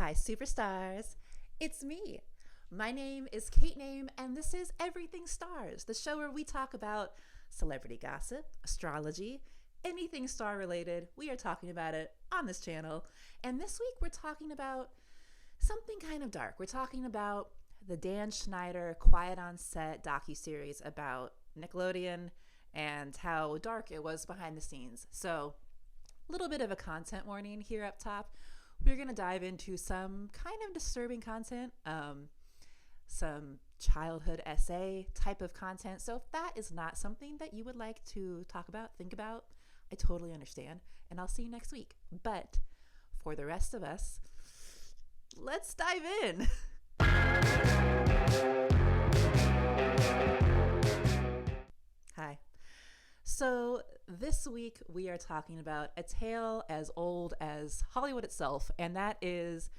Hi, superstars. It's me. My name is Kate Name, and this is Everything Stars, the show where we talk about celebrity gossip, astrology, anything star related. We are talking about it on this channel. And this week we're talking about something kind of dark. We're talking about the Dan Schneider Quiet on Set docuseries about Nickelodeon and how dark it was behind the scenes. So, a little bit of a content warning here up top. We're going to dive into some kind of disturbing content, some childhood essay type of content. So if that is not something that you would like to talk about, think about, I totally understand. And I'll see you next week. But for the rest of us, let's dive in. Hi. So this week we are talking about a tale as old as Hollywood itself, and that is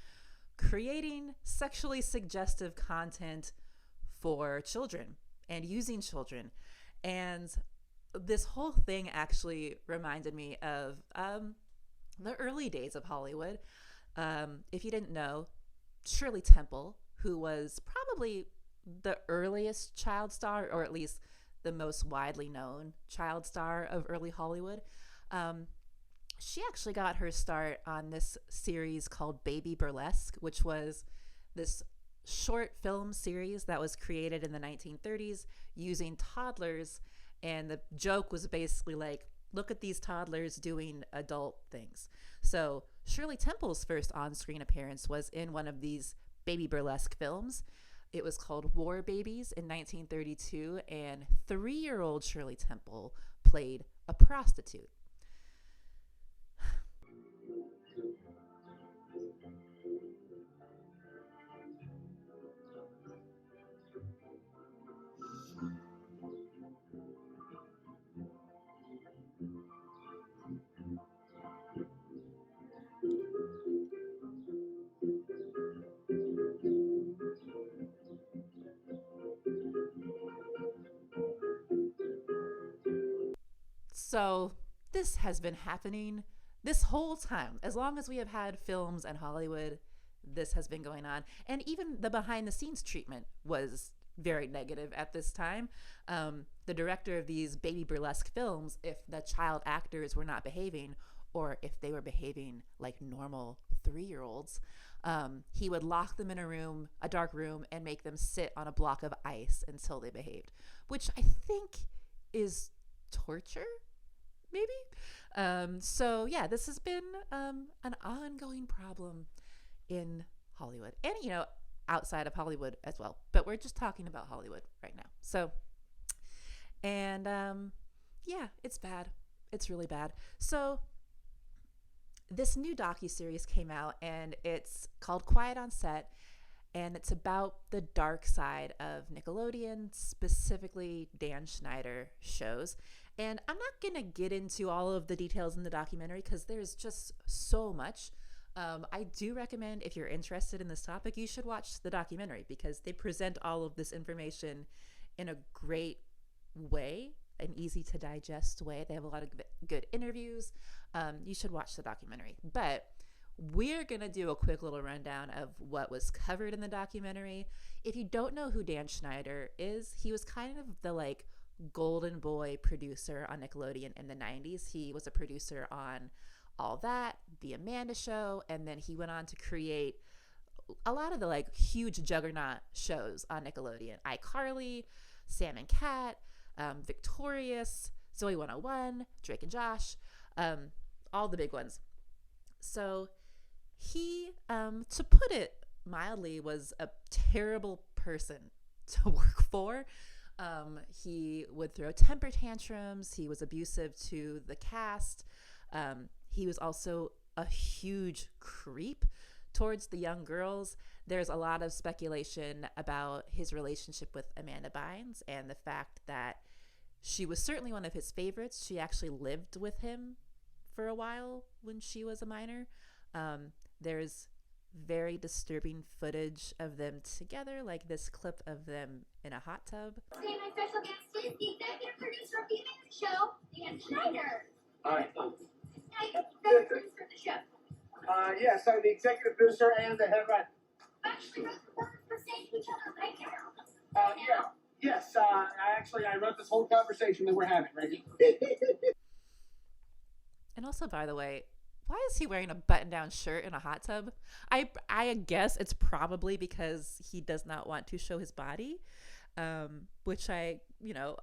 creating sexually suggestive content for children and using children. And this whole thing actually reminded me of the early days of Hollywood. If you didn't know, Shirley Temple, who was probably the earliest child star, or at least the most widely known child star of early Hollywood. She actually got her start on this series called Baby Burlesque, which was this short film series that was created in the 1930s using toddlers. And the joke was basically like, look at these toddlers doing adult things. So Shirley Temple's first on-screen appearance was in one of these Baby Burlesque films. It was called War Babies in 1932, and 3-year-old Shirley Temple played a prostitute. So this has been happening this whole time. As long as we have had films and Hollywood, this has been going on. And even the behind the scenes treatment was very negative at this time. The director of these baby burlesque films, if the child actors were not behaving, or if they were behaving like normal 3-year-olds, he would lock them in a dark room, and make them sit on a block of ice until they behaved, which I think is torture, maybe. So yeah, this has been an ongoing problem in Hollywood, and outside of Hollywood as well, but we're just talking about Hollywood right now. So, and yeah, it's bad. It's really bad. So this new docuseries came out, and it's called Quiet on Set, and it's about the dark side of Nickelodeon, specifically Dan Schneider shows. And I'm not going to get into all of the details in the documentary because there's just so much. I do recommend, if you're interested in this topic, you should watch the documentary because they present all of this information in a great way, an easy to digest way. They have a lot of good interviews. You should watch the documentary. But we're going to do a quick little rundown of what was covered in the documentary. If you don't know who Dan Schneider is, he was kind of the golden boy producer on Nickelodeon in the 90s. He was a producer on All That, The Amanda Show, and then he went on to create a lot of the huge juggernaut shows on Nickelodeon. iCarly, Sam and Cat, Victorious, Zoe 101, Drake and Josh, all the big ones. So he, to put it mildly, was a terrible person to work for. He would throw temper tantrums. He was abusive to the cast. He was also a huge creep towards the young girls. There's a lot of speculation about his relationship with Amanda Bynes and the fact that she was certainly one of his favorites. She actually lived with him for a while when she was a minor. There's very disturbing footage of them together, like this clip of them in a hot tub. Today my special guest is the executive producer of the Amanda Show, Dan Schneider. Hi. Schneider, the producer of the show. Yes, I'm the executive producer and the head writer. Actually, wrote the words for saying to each other right now. Yeah. Yes, I wrote this whole conversation that we're having, Reggie. And also, by the way, why is he wearing a button-down shirt in a hot tub? I guess it's probably because he does not want to show his body, which I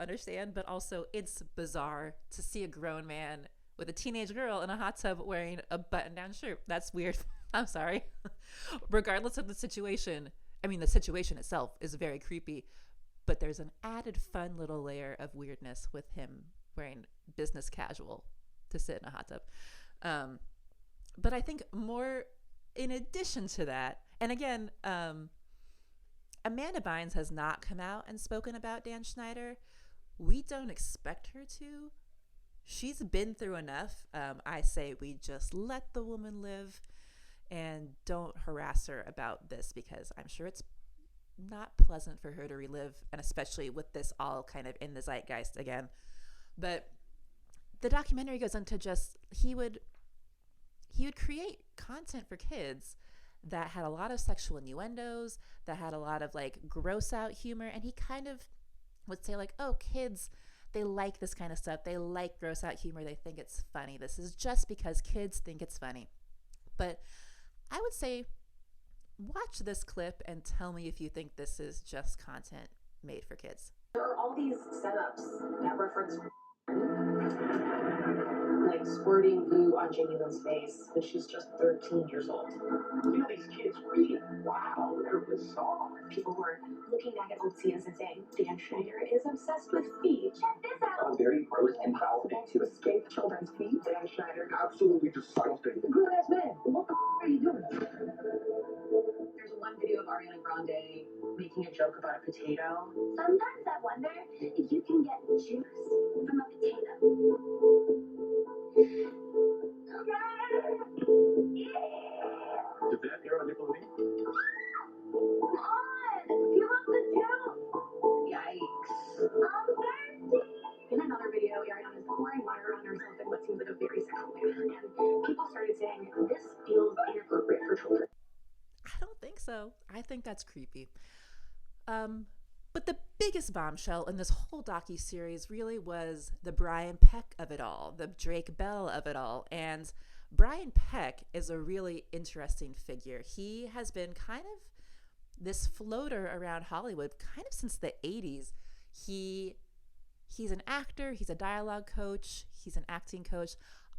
understand. But also, it's bizarre to see a grown man with a teenage girl in a hot tub wearing a button-down shirt. That's weird. I'm sorry. Regardless of the situation, I mean, the situation itself is very creepy, but there's an added fun little layer of weirdness with him wearing business casual to sit in a hot tub. But I think more in addition to that, and again, Amanda Bynes has not come out and spoken about Dan Schneider. We don't expect her to. She's been through enough. I say we just let the woman live and don't harass her about this, because I'm sure it's not pleasant for her to relive, and especially with this all kind of in the zeitgeist again. But the documentary goes into just he would create content for kids that had a lot of sexual innuendos, that had a lot of like gross out humor, and he kind of would say like, oh, kids, they like this kind of stuff, they like gross out humor, they think it's funny, this is just because kids think it's funny. But I would say watch this clip and tell me if you think this is just content made for kids. There are all these setups that reference like squirting glue on Jamie Lynn's face when she's just 13 years old. Look at these kids reading. Wow, they're bizarre. People who are looking back at old scenes and saying, Dan Schneider is obsessed with feet. Check this out. Very gross and Impossible to escape children's feet. Dan Schneider, absolutely disgusting. Grown ass man, what the are you doing? There's one video of Ariana Grande making a joke about a potato. Sometimes I wonder if you can get juice from a potato. Did that air on Nickelodeon? Come on, give up the juice. Yikes. I'm thirsty. In another video, Ariana is pouring water on herself in what seems like a very sexual manner, and people started saying, this feels inappropriate for children. I don't think so. I think that's creepy. But the biggest bombshell in this whole docuseries really was the Brian Peck of it all, the Drake Bell of it all. And Brian Peck is a really interesting figure. He has been kind of this floater around Hollywood kind of since the 80s. He's an actor, he's a dialogue coach, he's an acting coach.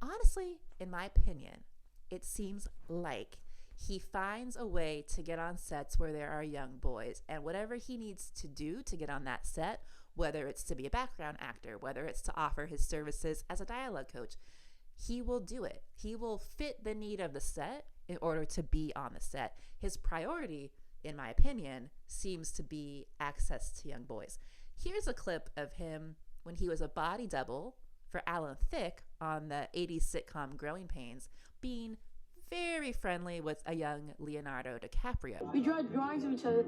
Honestly, in my opinion, it seems like he finds a way to get on sets where there are young boys, and whatever he needs to do to get on that set, whether it's to be a background actor, whether it's to offer his services as a dialogue coach, he will do it. He will fit the need of the set in order to be on the set. His priority, in my opinion, seems to be access to young boys. Here's a clip of him when he was a body double for Alan Thicke on the 80s sitcom Growing Pains, being very friendly with a young Leonardo DiCaprio. We draw drawings of each other.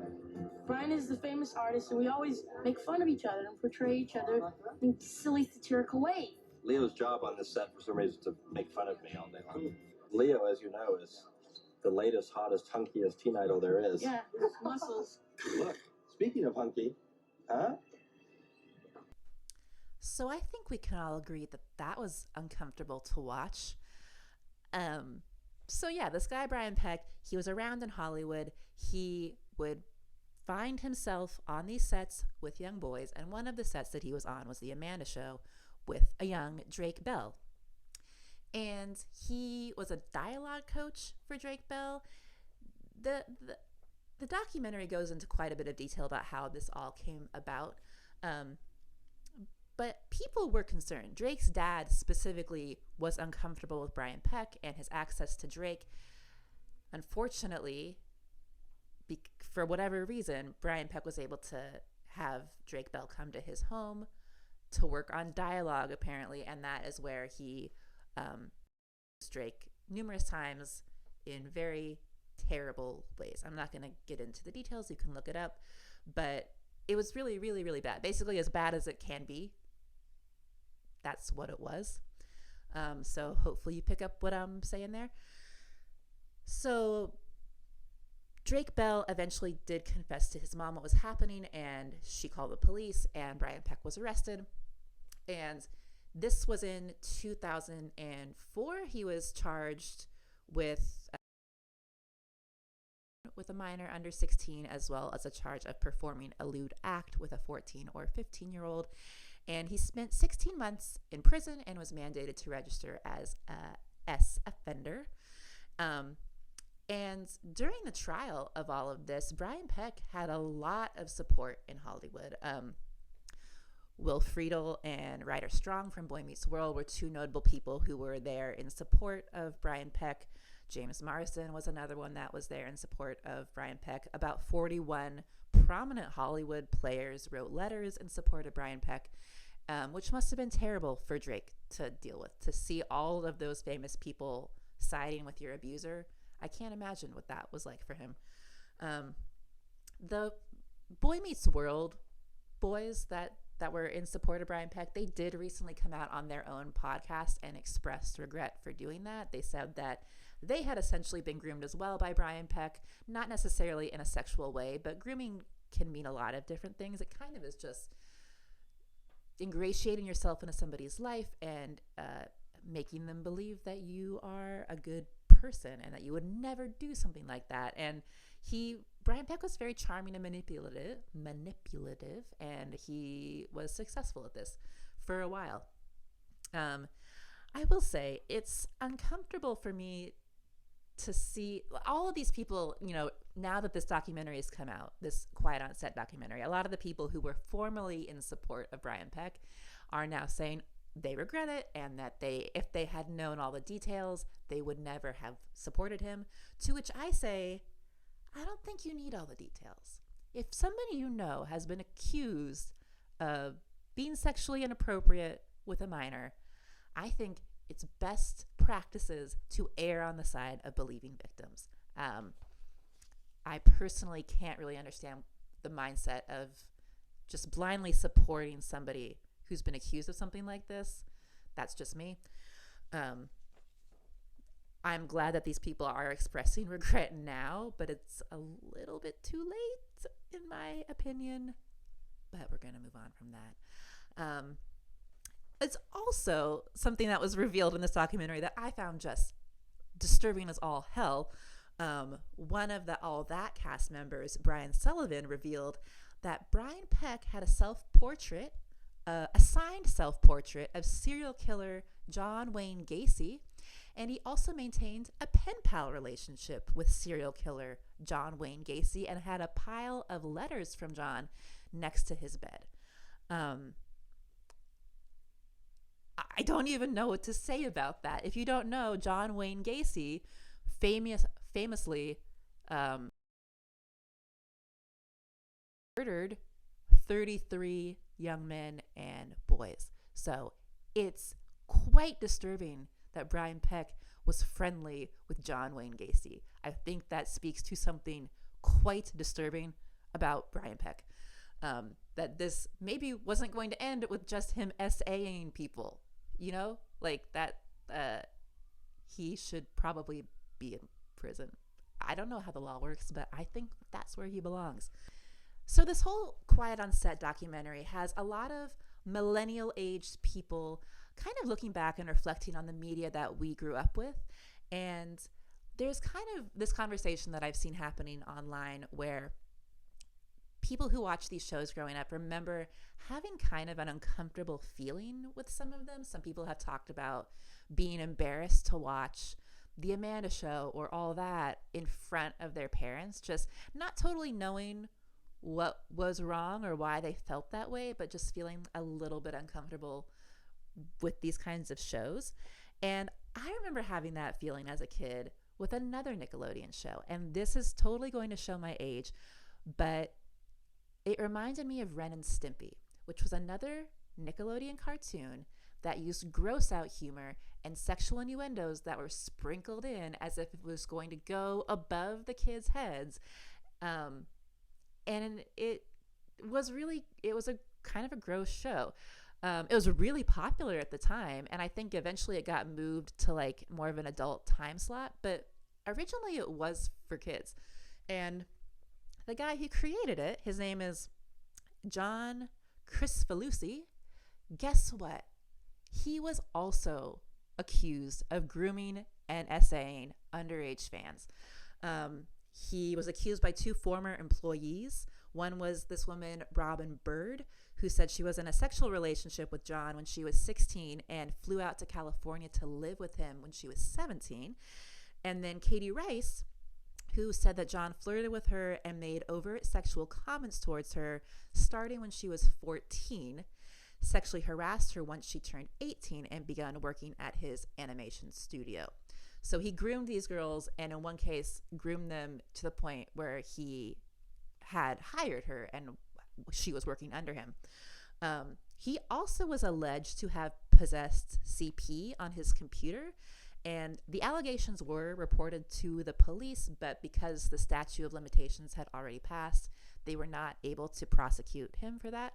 Brian is the famous artist, and we always make fun of each other and portray each other in silly, satirical ways. Leo's job on this set for some reason is to make fun of me all day long. Leo, as you know, is the latest, hottest, hunkiest teen idol there is. Yeah, muscles. Look, speaking of hunky, huh? So I think we can all agree that that was uncomfortable to watch. So yeah, this guy Brian Peck, he was around in Hollywood. He would find himself on these sets with young boys, and one of the sets that he was on was the Amanda Show with a young Drake Bell. And he was a dialogue coach for Drake Bell. The documentary goes into quite a bit of detail about how this all came about. But people were concerned. Drake's dad specifically was uncomfortable with Brian Peck and his access to Drake. Unfortunately, for whatever reason, Brian Peck was able to have Drake Bell come to his home to work on dialogue, apparently, and that is where he used Drake numerous times in very terrible ways. I'm not going to get into the details. You can look it up. But it was really, really, really bad. Basically, as bad as it can be. That's what it was. So hopefully you pick up what I'm saying there. So Drake Bell eventually did confess to his mom what was happening, and she called the police, and Brian Peck was arrested. And this was in 2004. He was charged with a minor under 16, as well as a charge of performing a lewd act with a 14 or 15-year-old. And he spent 16 months in prison and was mandated to register as a S offender. And during the trial of all of this, Brian Peck had a lot of support in Hollywood. Will Friedle and Ryder Strong from Boy Meets World were two notable people who were there in support of Brian Peck. James Marsden was another one that was there in support of Brian Peck. About 41 prominent Hollywood players wrote letters in support of Brian Peck, which must have been terrible for Drake to deal with, to see all of those famous people siding with your abuser. I can't imagine what that was like for him. The Boy Meets World boys that were in support of Brian Peck, they did recently come out on their own podcast and expressed regret for doing that. They said that they had essentially been groomed as well by Brian Peck, not necessarily in a sexual way, but grooming can mean a lot of different things. It kind of is just ingratiating yourself into somebody's life and making them believe that you are a good person and that you would never do something like that. And Brian Peck was very charming and manipulative, and he was successful at this for a while. I will say it's uncomfortable for me to see all of these people, now that this documentary has come out, this Quiet on Set documentary, a lot of the people who were formerly in support of Brian Peck are now saying they regret it, and that if they had known all the details, they would never have supported him. To which I say, I don't think you need all the details. If somebody you know has been accused of being sexually inappropriate with a minor, I think it's best practices to err on the side of believing victims. I personally can't really understand the mindset of just blindly supporting somebody who's been accused of something like this. That's just me. I'm glad that these people are expressing regret now, but it's a little bit too late, in my opinion. But we're going to move on from that. It's also something that was revealed in this documentary that I found just disturbing as all hell. One of the All That cast members, Brian Sullivan, revealed that Brian Peck had a self-portrait, a signed self-portrait of serial killer John Wayne Gacy, and he also maintained a pen pal relationship with serial killer John Wayne Gacy and had a pile of letters from John next to his bed. I don't even know what to say about that. If you don't know, John Wayne Gacy famously murdered 33 young men and boys. So it's quite disturbing that Brian Peck was friendly with John Wayne Gacy. I think that speaks to something quite disturbing about Brian Peck. That this maybe wasn't going to end with just him SAing people, like that. He should probably be in prison. I don't know how the law works, but I think that's where he belongs. So this whole Quiet on Set documentary has a lot of millennial-aged people kind of looking back and reflecting on the media that we grew up with. And there's kind of this conversation that I've seen happening online where people who watch these shows growing up remember having kind of an uncomfortable feeling with some of them. Some people have talked about being embarrassed to watch The Amanda Show or All That in front of their parents, just not totally knowing what was wrong or why they felt that way, but just feeling a little bit uncomfortable with these kinds of shows. And I remember having that feeling as a kid with another Nickelodeon show. And this is totally going to show my age, but it reminded me of Ren and Stimpy, which was another Nickelodeon cartoon that used gross out humor and sexual innuendos that were sprinkled in as if it was going to go above the kids' heads. And it was a kind of a gross show. It was really popular at the time, and I think eventually it got moved to like more of an adult time slot. But originally it was for kids. And the guy who created it, his name is John Crisfalusi. Guess what? He was also accused of grooming and essaying underage fans. He was accused by 2 former employees. One was this woman, Robin Bird, who said she was in a sexual relationship with John when she was 16 and flew out to California to live with him when she was 17. And then Katie Rice, who said that John flirted with her and made overt sexual comments towards her starting when she was 14, sexually harassed her once she turned 18 and began working at his animation studio. So he groomed these girls, and in one case, groomed them to the point where he had hired her and she was working under him. He also was alleged to have possessed CP on his computer, and the allegations were reported to the police, but because the statute of limitations had already passed, they were not able to prosecute him for that.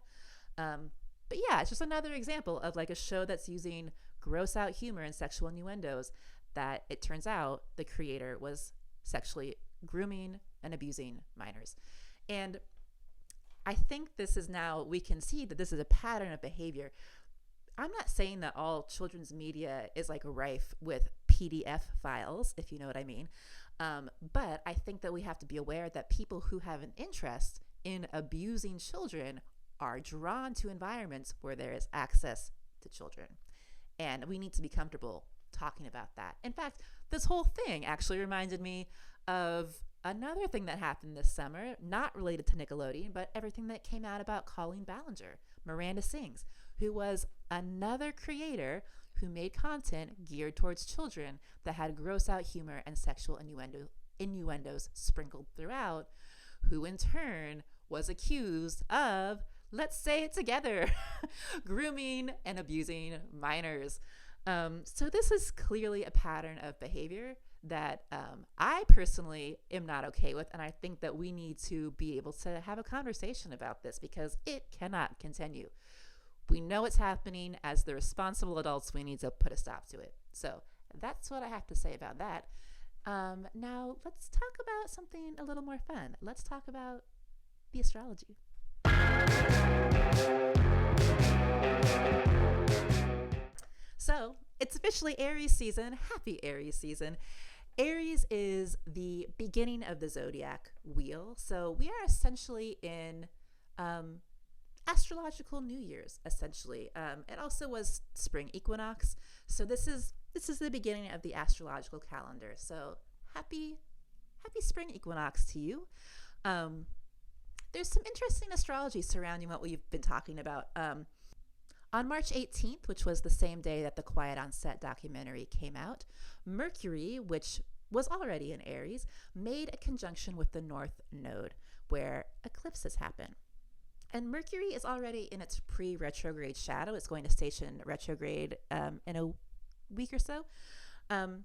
But yeah, it's just another example of like a show that's using gross out humor and sexual innuendos that it turns out the creator was sexually grooming and abusing minors. And I think this is now, we can see that this is a pattern of behavior. I'm not saying that all children's media is like rife with PDF files, if you know what I mean. But I think that we have to be aware that people who have an interest in abusing children are drawn to environments where there is access to children. And we need to be comfortable talking about that. In fact, this whole thing actually reminded me of another thing that happened this summer, not related to Nickelodeon, but everything that came out about Colleen Ballinger, Miranda Sings, who was another creator who made content geared towards children that had gross out humor and sexual innuendos sprinkled throughout, who in turn was accused of, let's say it together, grooming and abusing minors. So this is clearly a pattern of behavior that I personally am not okay with, and I think that we need to be able to have a conversation about this because it cannot continue. We know it's happening. As the responsible adults, we need to put a stop to it. So that's what I have to say about that. Now let's talk about something a little more fun. Let's talk about the astrology. So it's officially Aries season. Happy Aries season. Aries is the beginning of the zodiac wheel. So we are essentially in astrological New Year's, essentially. It also was spring equinox. So this is the beginning of the astrological calendar. So happy spring equinox to you. There's some interesting astrology surrounding what we've been talking about. On March 18th, which was the same day that the Quiet on Set documentary came out, Mercury, which was already in Aries, made a conjunction with the North Node, where eclipses happen. And Mercury is already in its pre-retrograde shadow. It's going to station retrograde in a week or so. And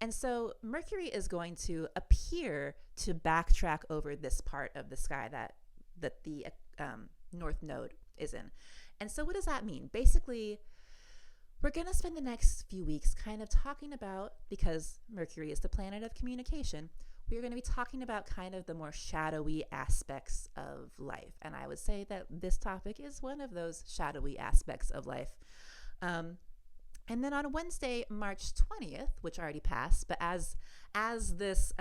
so Mercury is going to appear to backtrack over this part of the sky that the North Node is in. And so what does that mean? Basically, we're going to spend the next few weeks kind of talking about, because Mercury is the planet of communication, we're going to be talking about kind of the more shadowy aspects of life. And I would say that this topic is one of those shadowy aspects of life. And then on Wednesday, March 20th, which already passed, but as this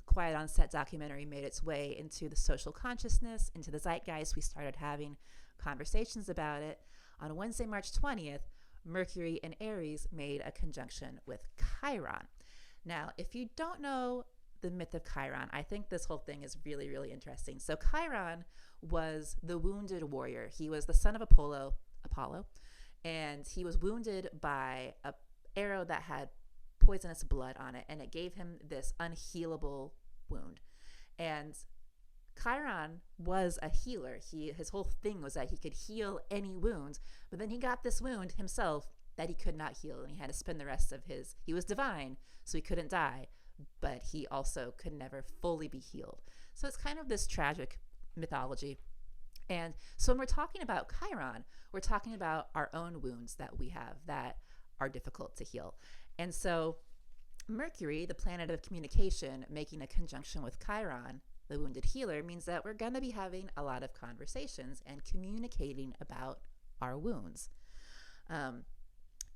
Quiet on Set documentary made its way into the social consciousness, into the zeitgeist, we started having conversations about it. On Wednesday, March 20th, Mercury in Aries made a conjunction with Chiron. Now, if you don't know the myth of Chiron, I think this whole thing is really, really interesting. So Chiron was the wounded warrior. He was the son of Apollo, and he was wounded by an arrow that had poisonous blood on it, and it gave him this unhealable wound. And Chiron was a healer. His whole thing was that he could heal any wound, but then he got this wound himself that he could not heal, and he had to spend the rest of he was divine, so he couldn't die, but he also could never fully be healed. So it's kind of this tragic mythology. And so when we're talking about Chiron, we're talking about our own wounds that we have that are difficult to heal. And so Mercury, the planet of communication, making a conjunction with Chiron, the wounded healer, means that we're going to be having a lot of conversations and communicating about our wounds.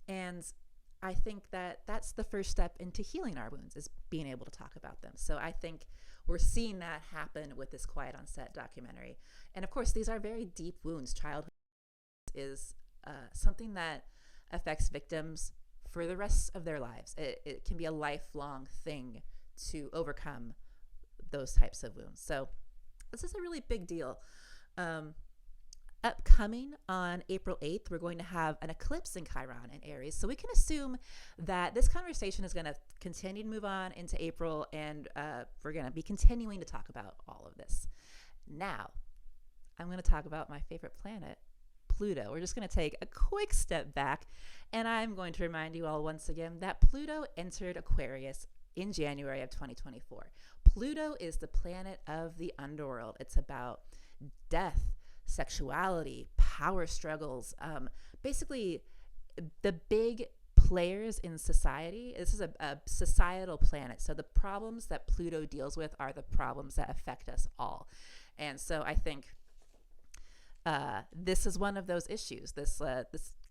And I think that that's the first step into healing our wounds, is being able to talk about them. So I think we're seeing that happen with this Quiet on Set documentary. And of course, these are very deep wounds. Childhood is something that affects victims for the rest of their lives. It can be a lifelong thing to overcome those types of wounds. So this is a really big deal. Upcoming on April 8th, we're going to have an eclipse in Chiron and Aries. So we can assume that this conversation is going to continue to move on into April, and we're going to be continuing to talk about all of this. Now, I'm going to talk about my favorite planet, Pluto. We're just going to take a quick step back, and I'm going to remind you all once again that Pluto entered Aquarius in January of 2024. Pluto is the planet of the underworld. It's about death, sexuality, power struggles, basically the big players in society. This is a societal planet. So the problems that Pluto deals with are the problems that affect us all. And so I think this is one of those issues. This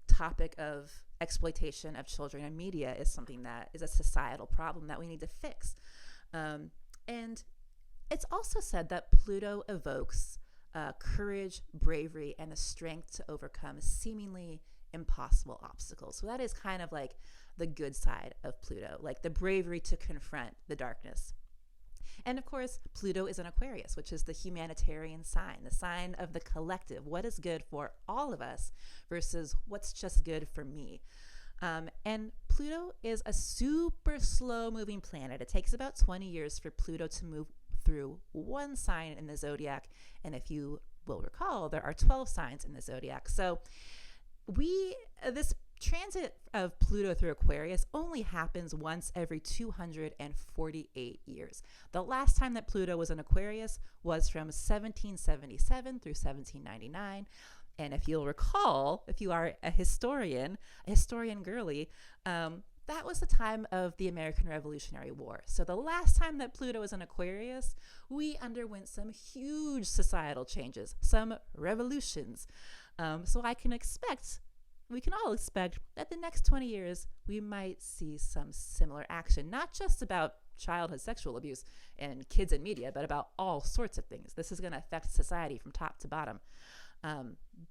topic of exploitation of children in media is something that is a societal problem that we need to fix. And it's also said that Pluto evokes courage, bravery, and the strength to overcome seemingly impossible obstacles. So that is kind of like the good side of Pluto, like the bravery to confront the darkness. And of course, Pluto is an Aquarius, which is the humanitarian sign, the sign of the collective, what is good for all of us versus what's just good for me. And Pluto is a super slow moving planet. It takes about 20 years for Pluto to move through one sign in the zodiac. And if you will recall, there are 12 signs in the zodiac. So this transit of Pluto through Aquarius only happens once every 248 years. The last time that Pluto was in Aquarius was from 1777 through 1799. And if you'll recall, if you are a historian girly, that was the time of the American Revolutionary War. So the last time that Pluto was in Aquarius, we underwent some huge societal changes, some revolutions. So we can all expect that the next 20 years, we might see some similar action, not just about childhood sexual abuse and kids in media, but about all sorts of things. This is going to affect society from top to bottom.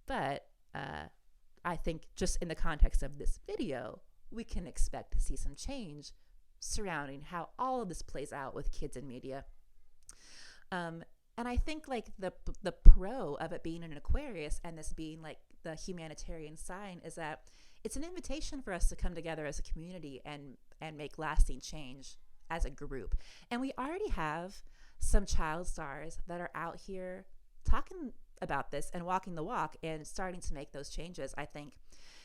But I think just in the context of this video, we can expect to see some change surrounding how all of this plays out with kids in media. And I think like the pro of it being an Aquarius and this being like the humanitarian sign is that it's an invitation for us to come together as a community and make lasting change as a group. And we already have some child stars that are out here talking about this and walking the walk and starting to make those changes. I think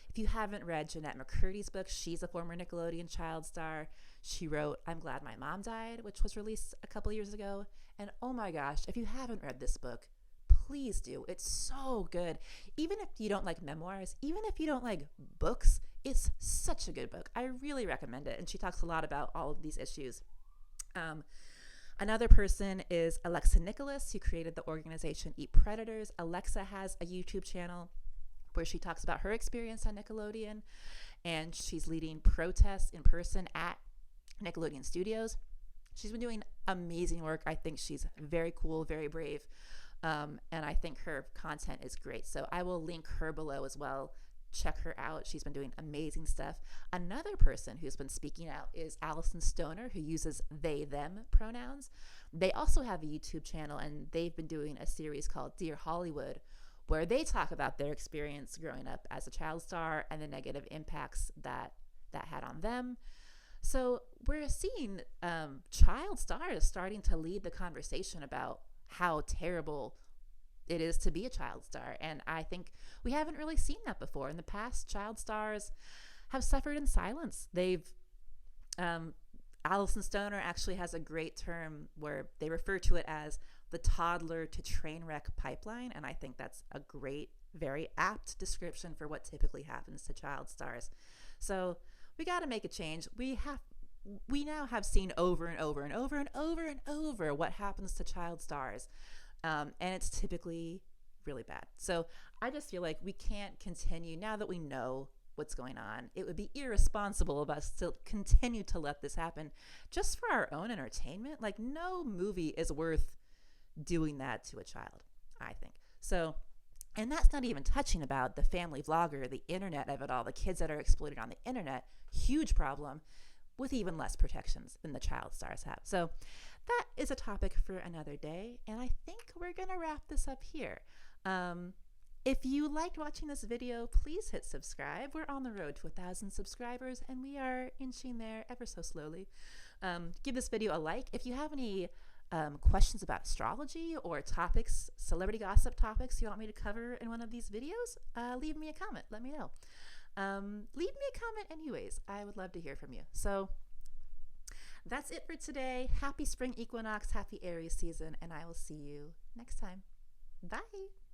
if you haven't read Jeanette McCurdy's book, she's a former Nickelodeon child star. She wrote I'm Glad My Mom Died, which was released a couple years ago. And oh my gosh, if you haven't read this book, please do. It's so good. Even if you don't like memoirs, even if you don't like books, it's such a good book. I really recommend it. And she talks a lot about all of these issues. Another person is Alexa Nicholas, who created the organization Eat Predators. Alexa has a YouTube channel where she talks about her experience on Nickelodeon, and she's leading protests in person at Nickelodeon Studios. She's been doing amazing work. I think she's very cool, very brave, and I think her content is great. So I will link her below as well. Check her out. She's been doing amazing stuff. Another person who's been speaking out is Allison Stoner, who uses they, them pronouns. They also have a YouTube channel, and they've been doing a series called Dear Hollywood, where they talk about their experience growing up as a child star and the negative impacts that had on them. So we're seeing child stars starting to lead the conversation about how terrible it is to be a child star. And I think we haven't really seen that before. In the past, child stars have suffered in silence. Allison Stoner actually has a great term where they refer to it as the toddler to train wreck pipeline. And I think that's a great, very apt description for what typically happens to child stars. So we got to make a change. We we now have seen over and over and over and over and over what happens to child stars. And it's typically really bad. So I just feel like we can't continue, now that we know what's going on. It would be irresponsible of us to continue to let this happen just for our own entertainment. Like, no movie is worth doing that to a child, I think. So, and that's not even touching about the family vlogger, the internet of it all, the kids that are exploited on the internet. Huge problem with even less protections than the child stars have. So that is a topic for another day. And I think we're going to wrap this up here. If you liked watching this video, please hit subscribe. We're on the road to 1,000 subscribers, and we are inching there ever so slowly. Give this video a like. If you have any questions about astrology or topics, celebrity gossip topics you want me to cover in one of these videos, leave me a comment. Let me know. Leave me a comment anyways. I would love to hear from you. So that's it for today. Happy spring equinox, happy Aries season, and I will see you next time. Bye.